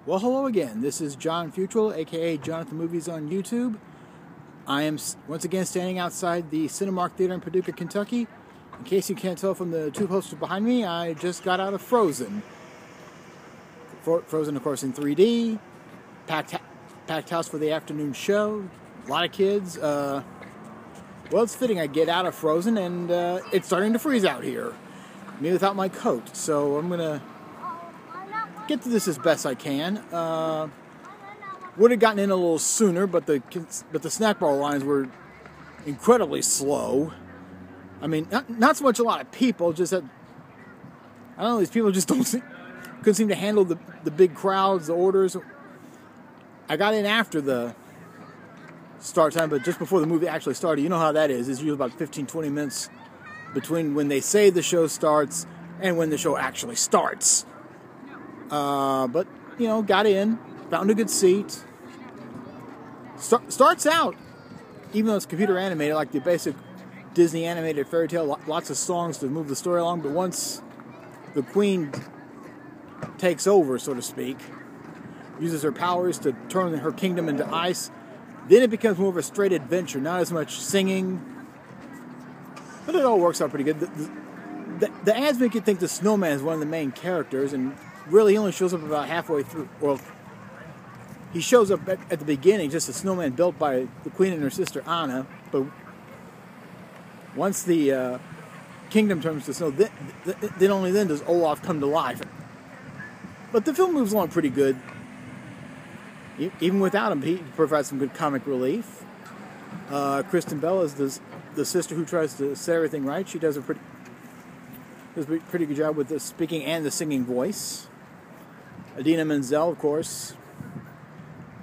Well, hello again. This is John Futrell, aka Jonathan Movies on YouTube. I am once again standing outside the Cinemark Theater in Paducah, Kentucky. In case you can't tell from the two posters behind me, I just got out of Frozen. Frozen, of course, in 3D. Packed house for the afternoon show. A lot of kids. Well, it's fitting I get out of Frozen, and it's starting to freeze out here. Me without my coat, so I'm going to get to this as best I can. Would have gotten in a little sooner, but the snack bar lines were incredibly slow. I mean, not so much a lot of people, just that I don't know. These people just couldn't seem to handle the big crowds, the orders. I got in after the start time, but just before the movie actually started. You know how that is. It's usually about 15-20 minutes between when they say the show starts and when the show actually starts. But, you know, got in, found a good seat. Starts out, even though it's computer animated, like the basic Disney animated fairy tale, lots of songs to move the story along, but once the Queen takes over, so to speak, uses her powers to turn her kingdom into ice, then it becomes more of a straight adventure, not as much singing, but it all works out pretty good. The ads make you think the snowman is one of the main characters, and really, he only shows up about halfway through. Well, he shows up at the beginning, just a snowman built by the Queen and her sister Anna. But once the kingdom turns to snow, then only then does Olaf come to life. But the film moves along pretty good. Even without him, he provides some good comic relief. Kristen Bell is the sister who tries to set everything right. She does a pretty good job with the speaking and the singing voice. Idina Menzel, of course,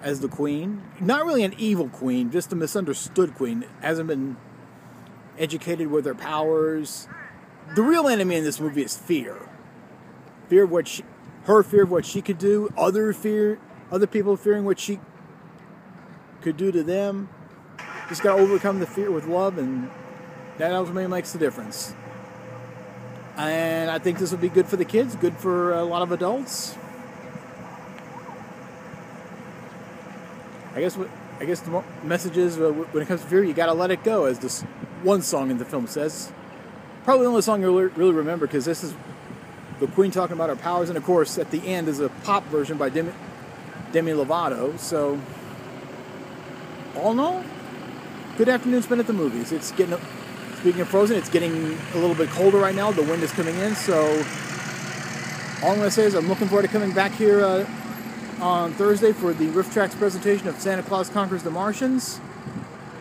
as the Queen. Not really an evil queen, just a misunderstood queen. Hasn't been educated with her powers. The real enemy in this movie is fear. Fear of what fear of what she could do. Other people fearing what she could do to them. Just got to overcome the fear with love, and that ultimately makes the difference. And I think this will be good for the kids, good for a lot of adults. I guess the message is when it comes to fear, you gotta let it go, as this one song in the film says. Probably the only song you'll really remember, because this is the Queen talking about her powers, and of course at the end is a pop version by Demi Lovato. So, all in all, good afternoon spent at the movies. Speaking of Frozen, it's getting a little bit colder right now. The wind is coming in, so all I'm going to say is I'm looking forward to coming back here on Thursday for the Riff Tracks presentation of Santa Claus Conquers the Martians.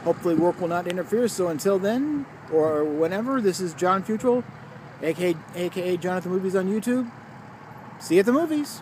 Hopefully work will not interfere, so until then, or whenever, this is John Futrell, aka Jonathan Movies on YouTube. See you at the movies.